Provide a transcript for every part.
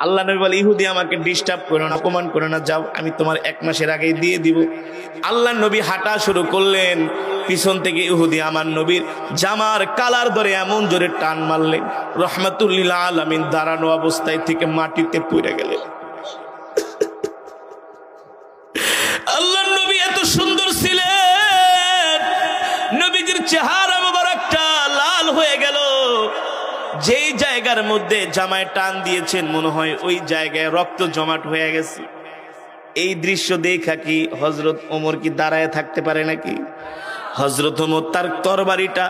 আল্লাহ নবী বলে, ইহুদি আমাকে ডিস্টার্ব করো না, অপমান করো না, যাও, আমি তোমার 1 মাসের আগেই দিয়ে দিব। আল্লাহ নবী হাঁটা শুরু করলেন, পিছন থেকে ইহুদি আমার নবীর জামার কালার ধরে এমন জোরে টান মারলেন, রহমাতুল্লিল আলামিন দাঁড়ানো অবস্থায় থেকে মাটিতে পড়ে গেলেন। আল্লাহ নবী এত সুন্দর ছিলেন, নবীজির চেহারা মোবারকটা লাল হয়ে গেল। যেই জায়গার মধ্যে জামায় টান দিয়েছেন মনে হয় ওই জায়গায় রক্ত জমাট হয়ে গেছে। এই দৃশ্য দেখা কি হযরত ওমর কি দাঁড়ায় থাকতে পারে নাকি? হযরত ওমর তার তরবারিটা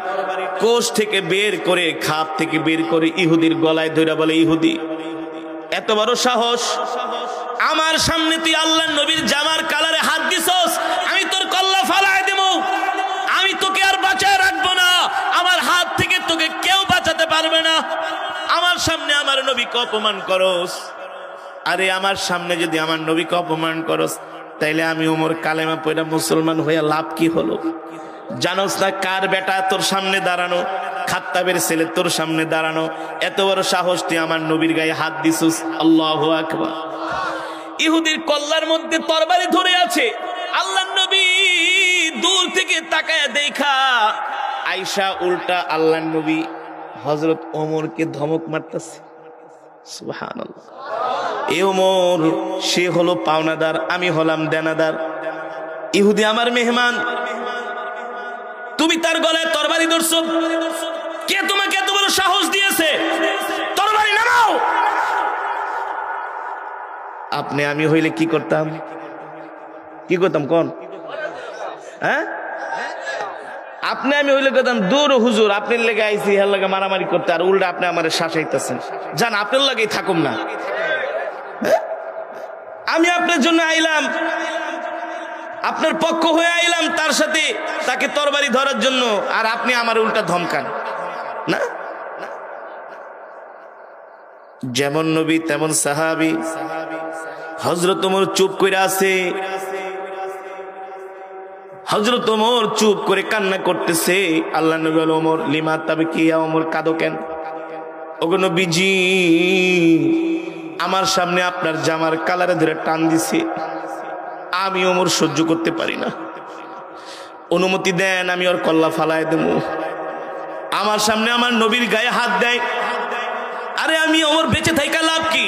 কোষ থেকে বের করে, খাপ থেকে বের করে ইহুদির গলায় ধরে বলে, ইহুদি এত বড় সাহস, আমার সামনে তুই আল্লাহ নবীর জামার কালারে হাত দিছস, আমি তোর কল্লা ফালায় দেব, আমি তোকে আর বাঁচায় রাখবো না, আমার হাত থেকে তোকে কেউ বাঁচাতে পারবে না। আমার সামনে আমার নবীকে অপমান করস। আরে আমার সামনে যদি আমার নবীকে অপমান করস, তাইলে আমি ওমর কালেমা পড়া মুসলমান হইয়া লাভ কি হলো? জানোস না কার বেটা তোর সামনে দাঁড়ানো? খাত্তাবের ছেলে তোর সামনে দাঁড়ানো। এত বড় সাহস, তুই আমার নবীর গায়ে হাত দিছস। আল্লাহু আকবার। ইহুদির কল্লার মধ্যে তরবারি ধরে আছে। আল্লাহ নবী দূর থেকে তাকায় দেখা আয়েশা উল্টা আল্লাহ নবী হযরত ওমরকে ধমক মারতেছে। সুবহানাল্লাহ। এই ওমর, সে হলো পাওনাদার, আমি হলাম দেনাদার। ইহুদি আমার মেহমান, তুমি তার গলায় তরবারি ধরছো, কে তোমাকে এত বড় সাহস দিয়েছে? তরবারি নামাও। আপনি আমি হইলে কি করতাম? কি করতাম কোন? হ্যাঁ, আপনি আমি হইলে করতাম, দূর হুজুর, আপনার লেগে আইসি, হের লাগে মারামারি করতে, আর উল্টা আপনি আমার শাসাইতেছেন। জান, আপনার লাগেই থাকুম না। আমি আপনার জন্য আইলাম, আপনার পক্ষ হয়ে আইলাম, তার সাথে তাকে তরবারি ধরার জন্য, আর আপনি আমার উল্টা ধমকান না। যেমন নবী তেমন সাহাবী। হযরত ওমর চুপ করে আছে, হযরত ওমর চুপ করে কান্না করতেছে। আল্লাহ নবী বলে, ওমর লিমা তাবকিয়া, ওমর কাঁদো কেন? ওগো নবীজি, আমার সামনে আপনার জামার কালারে ধরে টান দিছে, আমি ওমর সহ্য করতে পারি না, অনুমতি দেন, আমি ওর কল্লা ফালায় দেব। আমার সামনে আমার নবীর গায়ে হাত দেয়, আরে আমি ওমর বেঁচে থাকা লাভ কি?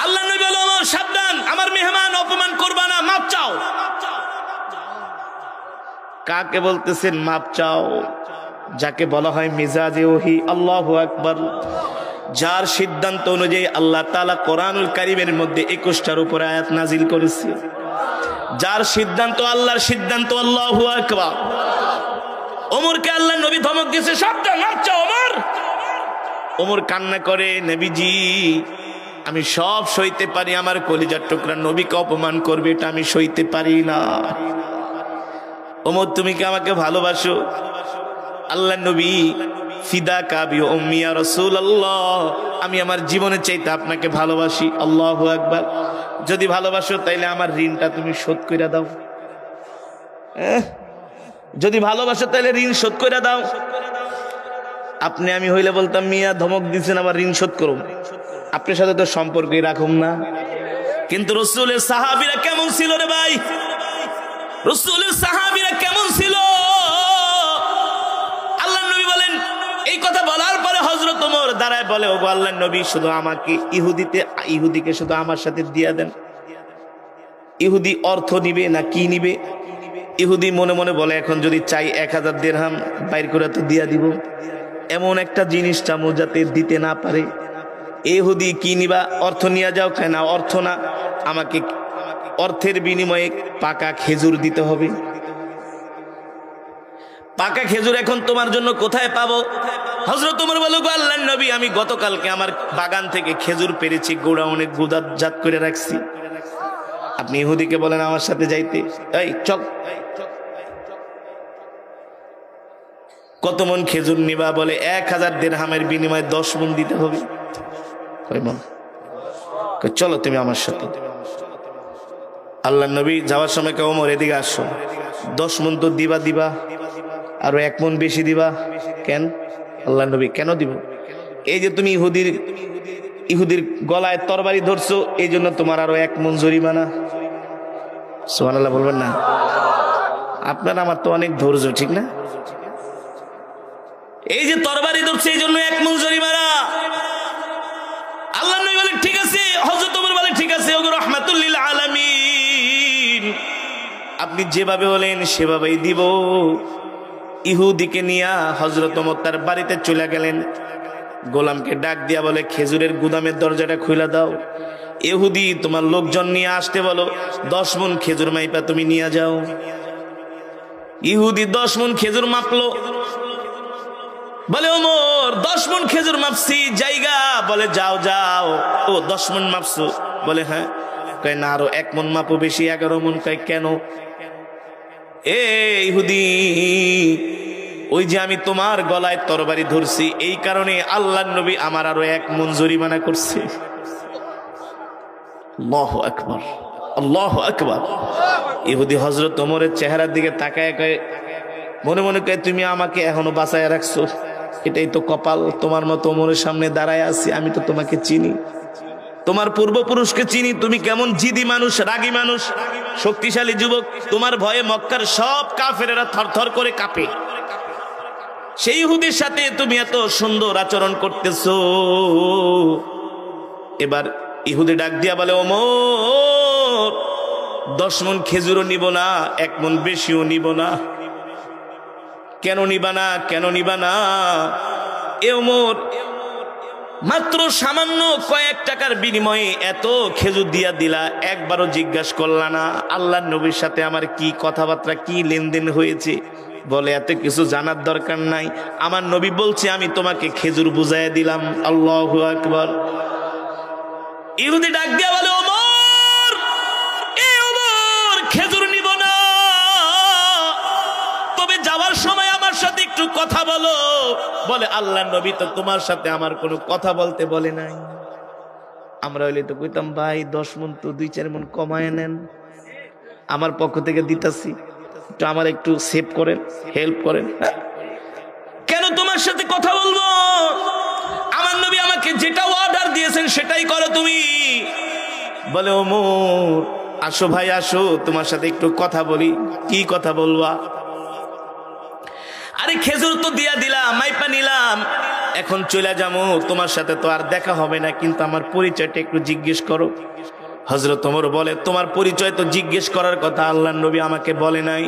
আল্লাহ নবী বলে, ওমর সাবধান, আমার মেহমান অপমান করবা না, মাপ চাও। কাকে বলতেছেন মাপ চাও? যাকে বলা হয় মিজাজে ওহী। আল্লাহু আকবার। যার সিদ্ধান্ত অনুযায়ী আল্লাহ তাআলা কোরআনুল কারীমের মধ্যে 21টার উপরে আয়াত নাজিল করেছে। যার সিদ্ধান্ত আল্লাহর সিদ্ধান্ত। আল্লাহু আকবার। ওমরকে আল্লাহ নবী ধমক দিয়েছে, সাবধান, মাপ চাও ওমর। ওমর কান্না করে, নবীজি আমি সব সইতে পারি, আমার কলিজার টুকরা নবীকে অপমান করবে এটা আমি সইতে পারি না। ওমর তুমি কি আমাকে ভালোবাসো? আল্লাহ নবী, ফিদা কাবি উম্মি ইয়া রাসূলুল্লাহ, আমি আমার জীবনের চাইতে আপনাকে ভালোবাসি। আল্লাহু আকবার। যদি ভালোবাসো তাইলে আমার ঋণটা তুমি শোধ করে দাও। যদি ভালোবাসো তাইলে ঋণ শোধ করে দাও। আপনি আমি হইলে বলতাম, মিয়া ধমক দিচ্ছেন, আবার ঋণ শোধ করুন, আপনার সাথে তো সম্পর্কই রাখুম না। কিন্তু রাসূলের সাহাবীরা কেমন ছিল রে ভাই? রাসূলের সাহাবীরা কেমন ছিল? আল্লাহ নবী বলেন, এই কথা বলার পরে হযরত ওমর দাঁড়ায় বলে, ওগো আল্লাহর নবী, শুধু আমাকে ইহুদিকে শুধু আমার সাথে দিয়া দেন। ইহুদি অর্থ নিবে না কি নিবে? ইহুদি মনে মনে বলে, এখন যদি চাই 1000 দিরহাম বাইর করে তো দিয়া দিব। এমন একটা জিনিস চামো যাতে দিতে না পারে। ইহুদি কি নিবা? অর্থ নিয়ে যাও। খায় না, অর্থ না, আমাকে অর্থের বিনিময়ে পাকা খেজুর দিতে হবে। পাকা খেজুর এখন তোমার জন্য কোথায় পাবো? হযরত ওমর বলে, গো আল্লাহর নবী, আমি গতকালকে আমার বাগান থেকে খেজুর পেরেছি, গোডাউনে গুদাজাত করে রাখছি। আপনি ইহুদিকে বলেন আমার সাথে যাইতে। এই চল, কত মন খেজুর নিবা? বলে 1000 দিরহামের বিনিময়ে 10 মন দিতে হবে। কয় মন? চলো তুমি আমার সাথে। আল্লাহর নবী যাওয়ার সময় কে, ওমর এদিকে আসো, 10 মন তো দিবা, আরো 1 মন বেশি দিবা। কেন? আল্লাহর নবী, কেন দিব? এই যে তুমি ইহুদির ইহুদির গলায় তরবারি ধরছো, এই জন্য তোমার আরো 1 মণ জরিমানা। সুবহানাল্লাহ বলবেন না? আপনার আমার তো অনেক ধৈর্য, ঠিক না? এই যে তরবারি ধরছে এই জন্য 1 মণ জরিমানা। আল্লাহ নবী বলে ঠিক আছে, হযরত ওমর বলে ঠিক আছে, ওগো রাহমাতুল লিল আলামিন, আপনি যেভাবে বলেন সেভাবেই দিব। ইহুদিকে নিয়ে হযরত ওমর তার বাড়িতে চলে গেলেন। গোলামকে ডাক দিয়া বলে খেজুরের গুদামের দরজাটা খুলে দাও। ইহুদি তোমার লোকজন নিয়ে আসতে বলো, 10 মণ খেজুর মাইপা তুমি নিয়ে যাও। ইহুদি 10 মণ খেজুর মাপলো। বলে ওমর 10 মণ খেজুর মাপছি, জায়গা। বলে যাও যাও। ও 10 মণ মাপছো? বলে হ্যাঁ। কয় না আরো 1 মণ মাপো বেশি, 11 মণ। কয় কেন? এ ইহুদি, ওই যে আমি তোমার গলায় তরবারি ধরছি, এই কারণে আল্লাহর নবী আমার আরো 1 মণ জরিমানা করছে। আল্লাহু আকবার, আল্লাহু আকবার। ইহুদি হযরত ওমরের চেহারার দিকে তাকায় কয়, মনে মনে কয় তুমি আমাকে এখনো বাঁচায় রাখছো, এটাই তো কপাল। তোমার মতো ওমরের সামনে দাঁড়ায় আছি, আমি তো তোমাকে চিনি, তোমার পূর্বপুরুষকে চিনি। তুমি কেমন জিদি মানুষ, রাগী মানুষ, শক্তিশালী যুবক। তোমার ভয়ে মক্কার সব কাফেরেরা থরথর করে কাঁপে। সেই ইহুদির সাথে তুমি এত সুন্দর আচরণ করতেছো। এবার ইহুদি ডাক দিয়া বলে ওমর 10 মণ খেজুরও নিব না, 1 মণ বেশিও নিব না। কেন নিবা না? কেন নিবা না? এ ওমর, মাত্র সামান্য কয়েক টাকার বিনিময়ে এত খেজুর দিয়া দিলা, একবারও জিজ্ঞাসা করলা না আল্লাহর নবীর সাথে আমার কি কথাবার্তা, কি লেনদেন হয়েছে? বলে এত কিছু জানার দরকার নাই, আমার নবী বলছে আমি তোমাকে খেজুর বুঝাইয়া দিলাম। আল্লাহু আকবার। ইহুদি ডাক দিয়া বলে ওমর, এ ওমর, খেজুর নিব না, তবে যাওয়ার সময় আমার সাথে একটু কথা বলো। বলে আল্লাহর নবী তো তোমার সাথে আমার কোনো কথা বলতে বলে নাই। আমরা হইলে তো কইতাম ভাই 10 মণ তো 2-4 মণ কমায় নেন, আমার পক্ষ থেকে দিতাছি, একটু আমার একটু সেভ করেন, হেল্প করেন। কেন তোমার সাথে কথা বলবো? আমার নবী আমাকে যেটা অর্ডার দিয়েছেন সেটাই করো তুমি। বলে ওমর আসো ভাই আসো, তোমার সাথে একটু কথা বলি। কি কথা বলবা? আরে খেজুর তো দিয়া দিলাম, মাইপা নিলাম, এখন চলে যাবো, তোমার সাথে তো আর দেখা হবে না, কিন্তু আমার পরিচয়টা একটু জিজ্ঞেস করো। হযরত ওমর বলে তোমার পরিচয় তো জিজ্ঞেস করার কথা আল্লাহর নবী আমাকে বলে নাই।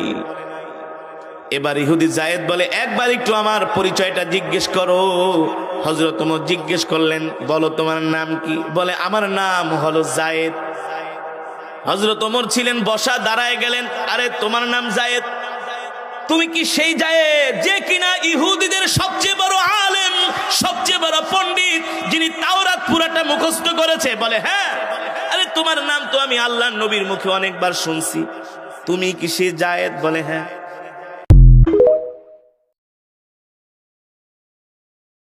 এবার ইহুদি যায়েদ বলে একবার একটু আমার পরিচয়টা জিজ্ঞেস করো। হযরত ওমর জিজ্ঞেস করলেন, বলো তোমার নাম কি? বলে আমার নাম হলো যায়েদ। হযরত ওমর ছিলেন বসা, দাঁড়ায় গেলেন, আরে তোমার নাম যায়েদ, তুমি কি সেই যায়েদ যে কিনা ইহুদিদের সবচেয়ে বড় আলেম, সবচেয়ে বড় পণ্ডিত, যিনি তাওরাত পুরাটা মুখস্থ করেছে? বলে হ্যাঁ। আরে তোমার নাম তো আমি আল্লাহর নবীর মুখে অনেকবার শুনছি, তুমি কি সেই যায়েদ? বলে হ্যাঁ।